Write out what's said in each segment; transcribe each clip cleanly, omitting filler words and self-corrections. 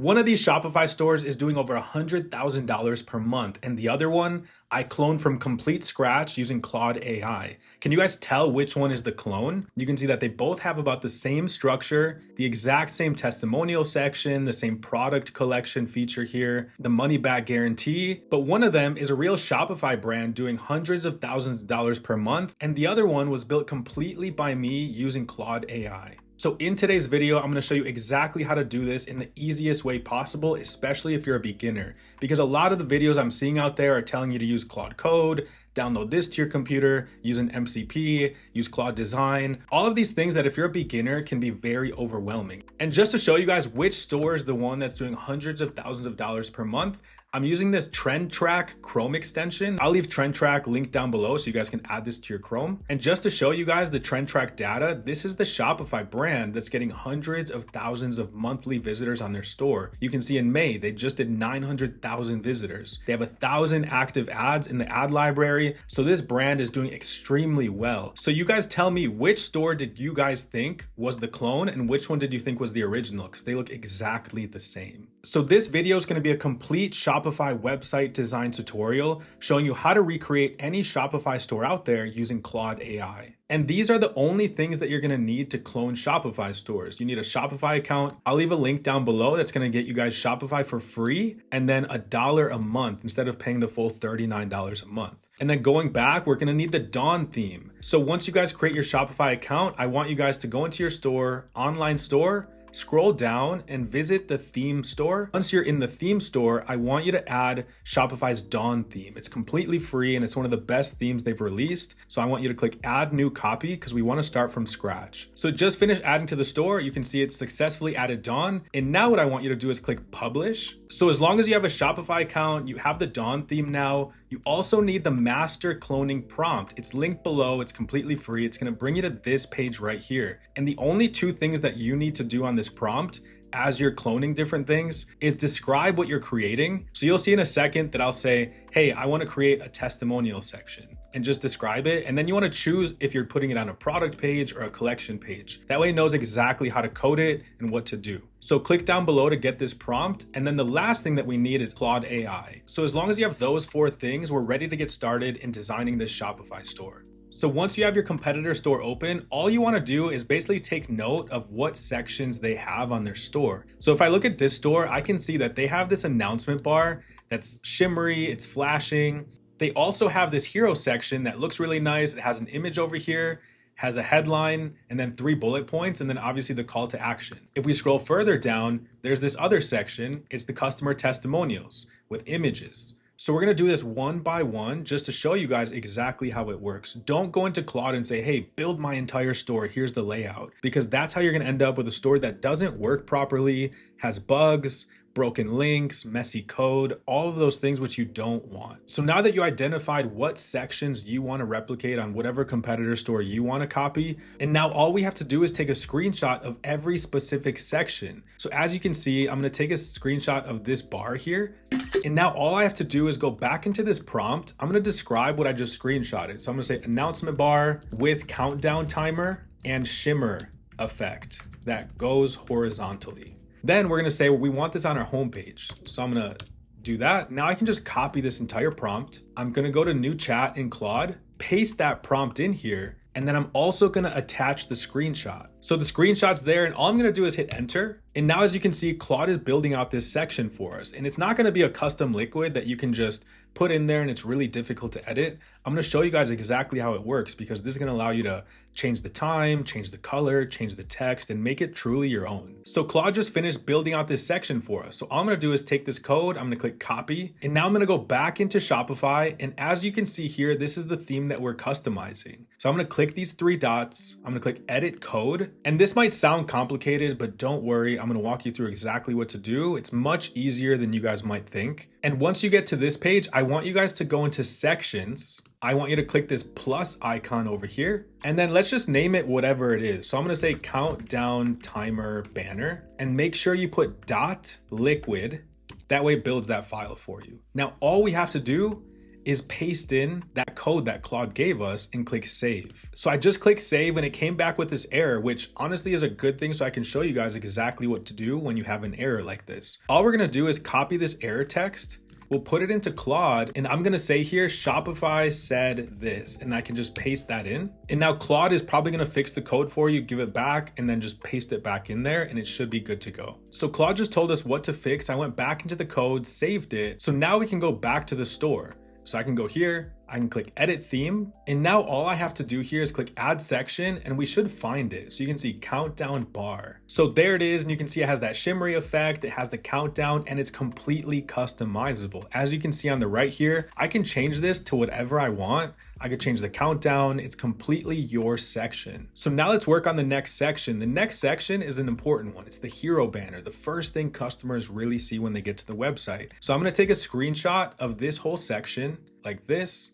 One of these Shopify stores is doing over $100,000 per month, and the other one I cloned from complete scratch using Claude AI. Can you guys tell which one is the clone? You can see that they both have about the same structure, the exact same testimonial section, the same product collection feature here, the money back guarantee, but one of them is a real Shopify brand doing hundreds of thousands of dollars per month, and the other one was built completely by me using Claude AI. So in today's video, I'm gonna show you exactly how to do this in the easiest way possible, especially if you're a beginner. Because a lot of the videos I'm seeing out there are telling you to use Claude Code, download this to your computer, use an MCP, use Claude Design, all of these things that if you're a beginner can be very overwhelming. And just to show you guys which store is the one that's doing hundreds of thousands of dollars per month, I'm using this Trend Track Chrome extension. I'll leave Trend Track linked down below so you guys can add this to your Chrome. And just to show you guys the Trend Track data, this is the Shopify brand that's getting hundreds of thousands of monthly visitors on their store. You can see in May, they just did 900,000 visitors. They have 1,000 active ads in the ad library. So this brand is doing extremely well. So you guys tell me, which store did you guys think was the clone and which one did you think was the original? Because they look exactly the same. So this video is going to be a complete Shopify website design tutorial showing you how to recreate any Shopify store out there using Claude AI. And these are the only things that you're going to need to clone Shopify stores. You need a Shopify account. I'll leave a link down below that's going to get you guys Shopify for free and then $1 a month instead of paying the full $39 a month. And then going back, we're going to need the Dawn theme. So once you guys create your Shopify account, I want you guys to go into your store, online store, scroll down and visit the theme store. Once you're in the theme store, I want you to add Shopify's Dawn theme. It's completely free and it's one of the best themes they've released. So I want you to click add new copy because we want to start from scratch. So just finish adding to the store. You can see it's successfully added Dawn. And now what I want you to do is click publish. So as long as you have a Shopify account, you have the Dawn theme now, you also need the master cloning prompt. It's linked below. It's completely free. It's going to bring you to this page right here. And the only two things that you need to do on this prompt as you're cloning different things is describe what you're creating. So you'll see in a second that I'll say, hey, I want to create a testimonial section and just describe it. And then you want to choose if you're putting it on a product page or a collection page. That way it knows exactly how to code it and what to do. So click down below to get this prompt. And then the last thing that we need is Claude AI. So as long as you have those four things, we're ready to get started in designing this Shopify store. So once you have your competitor store open, all you want to do is basically take note of what sections they have on their store. So if I look at this store, I can see that they have this announcement bar that's shimmery, it's flashing. They also have this hero section that looks really nice. It has an image over here, has a headline, and then 3 bullet points, and then obviously the call to action. If we scroll further down, there's this other section. It's the customer testimonials with images. So we're going to do this one by one just to show you guys exactly how it works. Don't go into Claude and say, hey, build my entire store. Here's the layout, because that's how you're going to end up with a store that doesn't work properly, has bugs, broken links, messy code, all of those things which you don't want. So now that you identified what sections you want to replicate on whatever competitor store you want to copy, and now all we have to do is take a screenshot of every specific section. So as you can see, I'm going to take a screenshot of this bar here. And now all I have to do is go back into this prompt. I'm going to describe what I just screenshotted. So I'm going to say announcement bar with countdown timer and shimmer effect that goes horizontally. Then we're going to say, well, we want this on our homepage. So I'm going to do that. Now I can just copy this entire prompt. I'm going to go to new chat in Claude, paste that prompt in here. And then I'm also going to attach the screenshot. So the screenshot's there and all I'm going to do is hit enter. And now as you can see, Claude is building out this section for us. And it's not going to be a custom liquid that you can just put in there and it's really difficult to edit. I'm going to show you guys exactly how it works because this is going to allow you to change the time, change the color, change the text, and make it truly your own. So Claude just finished building out this section for us. So all I'm going to do is take this code, I'm going to click copy, and now I'm going to go back into Shopify. And as you can see here, this is the theme that we're customizing. So I'm going to click these 3 dots. I'm going to click edit code. And this might sound complicated, but don't worry. I'm going to walk you through exactly what to do. It's much easier than you guys might think. And once you get to this page, I want you guys to go into sections. I want you to click this plus icon over here. And then let's just name it whatever it is. So I'm going to say countdown timer banner and make sure you put dot liquid. That way it builds that file for you. Now, all we have to do is paste in that code that Claude gave us and click save. So I just clicked save and it came back with this error, which honestly is a good thing, so I can show you guys exactly what to do when you have an error like this. All we're gonna do is copy this error text. We'll put it into Claude and I'm gonna say here, Shopify said this, and I can just paste that in. And now Claude is probably gonna fix the code for you, give it back, and then just paste it back in there and it should be good to go. So Claude just told us what to fix. I went back into the code, saved it. So now we can go back to the store. So I can go here, I can click edit theme, and now all I have to do here is click add section and we should find it. So you can see countdown bar. So there it is, and you can see it has that shimmery effect, it has the countdown, and it's completely customizable. As you can see on the right here, I can change this to whatever I want. I could change the countdown, it's completely your section. So now let's work on the next section. The next section is an important one. It's the hero banner, the first thing customers really see when they get to the website. So I'm gonna take a screenshot of this whole section like this.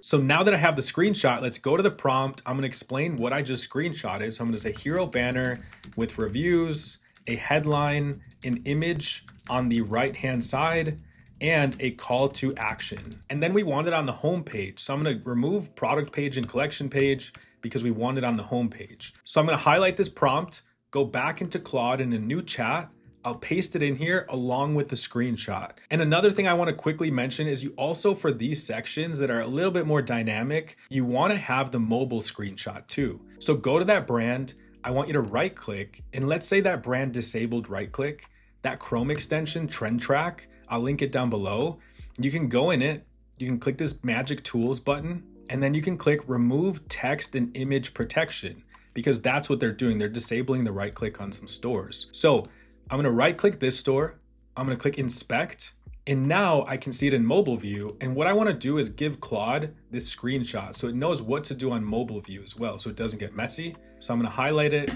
So now that I have the screenshot, let's go to the prompt. I'm gonna explain what I just screenshotted. So I'm gonna say hero banner with reviews, a headline, an image on the right-hand side, and a call to action. And then we want it on the home page. So I'm gonna remove product page and collection page because we want it on the home page. So I'm gonna highlight this prompt, go back into Claude in a new chat, I'll paste it in here along with the screenshot. And another thing I want to quickly mention is you also, for these sections that are a little bit more dynamic, you want to have the mobile screenshot too. So go to that brand, I want you to right click, and let's say that brand disabled right click, that Chrome extension Trend Track, I'll link it down below. You can go in it, you can click this magic tools button, and then you can click remove text and image protection, because that's what they're doing. They're disabling the right click on some stores. So I'm gonna right click this store, I'm gonna click inspect, and now I can see it in mobile view. And what I wanna do is give Claude this screenshot so it knows what to do on mobile view as well, so it doesn't get messy. So I'm gonna highlight it,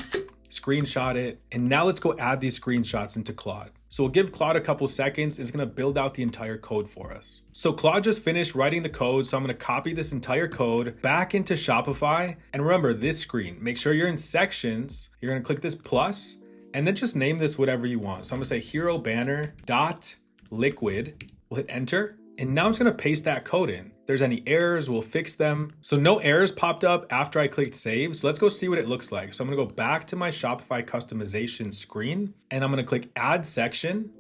screenshot it, and now let's go add these screenshots into Claude. So we'll give Claude a couple seconds, it's gonna build out the entire code for us. So Claude just finished writing the code, so I'm gonna copy this entire code back into Shopify. And remember this screen, make sure you're in sections, you're gonna click this plus, and then just name this whatever you want. So I'm gonna say hero banner dot liquid, we'll hit enter. And now I'm just gonna paste that code in. If there's any errors, we'll fix them. So no errors popped up after I clicked save. So let's go see what it looks like. So I'm gonna go back to my Shopify customization screen and I'm gonna click add section.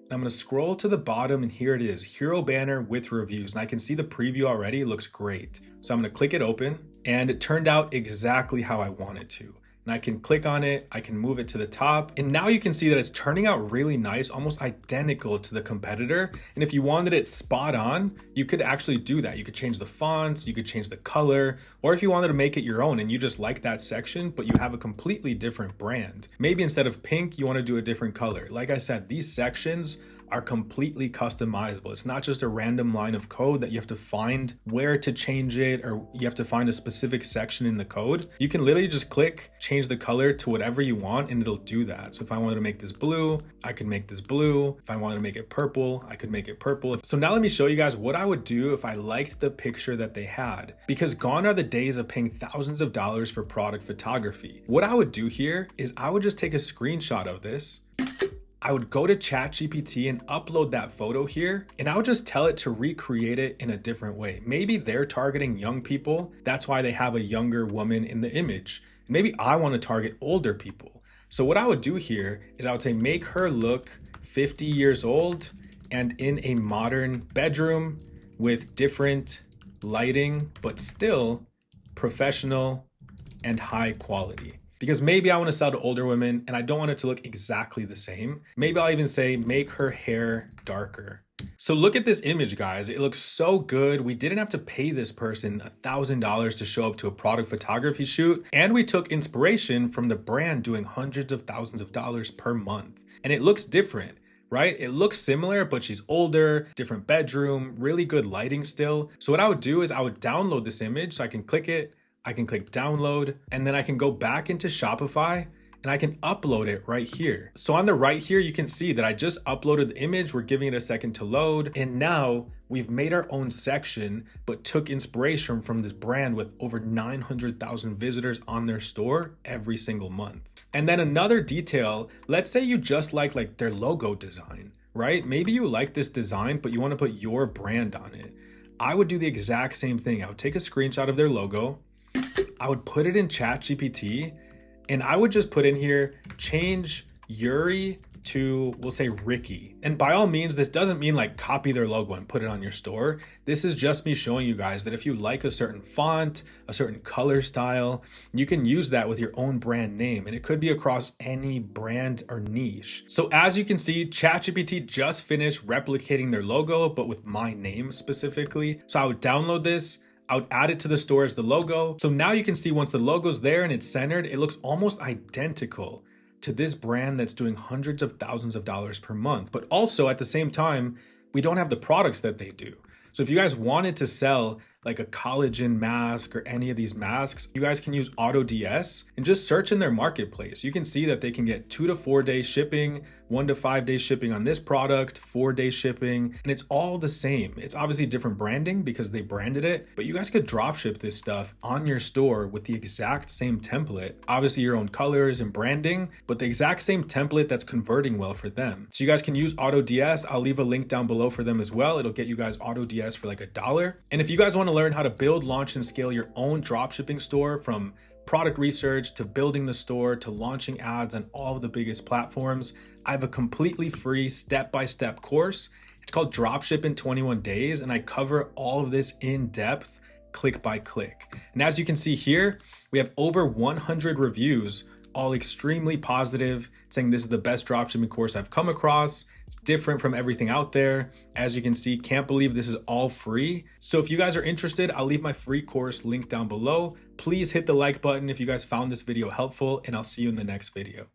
And I'm gonna scroll to the bottom and here it is, hero banner with reviews. And I can see the preview already, it looks great. So I'm gonna click it open and it turned out exactly how I want it to. And I can click on it, I can move it to the top, and now you can see that it's turning out really nice, almost identical to the competitor. And if you wanted it spot on, you could actually do that. You could change the fonts, you could change the color, or if you wanted to make it your own and you just like that section, but you have a completely different brand. Maybe instead of pink, you want to do a different color. Like I said, these sections are completely customizable. It's not just a random line of code that you have to find where to change it, or you have to find a specific section in the code. You can literally just click, change the color to whatever you want, and it'll do that. So if I wanted to make this blue, I could make this blue. If I wanted to make it purple, I could make it purple. So now let me show you guys what I would do if I liked the picture that they had, because gone are the days of paying thousands of dollars for product photography. What I would do here is I would just take a screenshot of this. I would go to ChatGPT and upload that photo here, and I would just tell it to recreate it in a different way. Maybe they're targeting young people, that's why they have a younger woman in the image. Maybe I want to target older people. So what I would do here is I would say make her look 50 years old and in a modern bedroom with different lighting, but still professional and high quality. Because maybe I want to sell to older women and I don't want it to look exactly the same. Maybe I'll even say make her hair darker. So look at this image, guys. It looks so good. We didn't have to pay this person $1,000 to show up to a product photography shoot. And we took inspiration from the brand doing hundreds of thousands of dollars per month. And it looks different, right? It looks similar, but she's older, different bedroom, really good lighting still. So what I would do is I would download this image so I can click it. I can click download, and then I can go back into Shopify and I can upload it right here. So on the right here, you can see that I just uploaded the image. We're giving it a second to load. And now we've made our own section, but took inspiration from this brand with over 900,000 visitors on their store every single month. And then another detail, let's say you just like their logo design, right? Maybe you like this design, but you want to put your brand on it. I would do the exact same thing. I would take a screenshot of their logo, I would put it in ChatGPT, and I would just put in here, change Yuri to, we'll say Ricky. And by all means, this doesn't mean like copy their logo and put it on your store. This is just me showing you guys that if you like a certain font, a certain color style, you can use that with your own brand name, and it could be across any brand or niche. So as you can see, ChatGPT just finished replicating their logo, but with my name specifically. So I would download this, I would add it to the store as the logo. So now you can see once the logo's there and it's centered, it looks almost identical to this brand that's doing hundreds of thousands of dollars per month. But also at the same time, we don't have the products that they do. So if you guys wanted to sell like a collagen mask or any of these masks, you guys can use AutoDS and just search in their marketplace. You can see that they can get 2 to 4 day shipping, 1 to 5 day shipping on this product, 4 day shipping, and it's all the same. It's obviously different branding because they branded it, but you guys could drop ship this stuff on your store with the exact same template. Obviously your own colors and branding, but the exact same template that's converting well for them. So you guys can use AutoDS. I'll leave a link down below for them as well. It'll get you guys AutoDS for like $1. And if you guys want to learn how to build, launch, and scale your own dropshipping store, from product research to building the store to launching ads on all of the biggest platforms, I have a completely free step-by-step course. It's called Dropship in 21 Days, and I cover all of this in depth, click by click. And as you can see here, we have over 100 reviews, all extremely positive, saying this is the best dropshipping course I've come across. It's different from everything out there. As you can see, can't believe this is all free. So if you guys are interested, I'll leave my free course link down below. Please hit the like button if you guys found this video helpful, and I'll see you in the next video.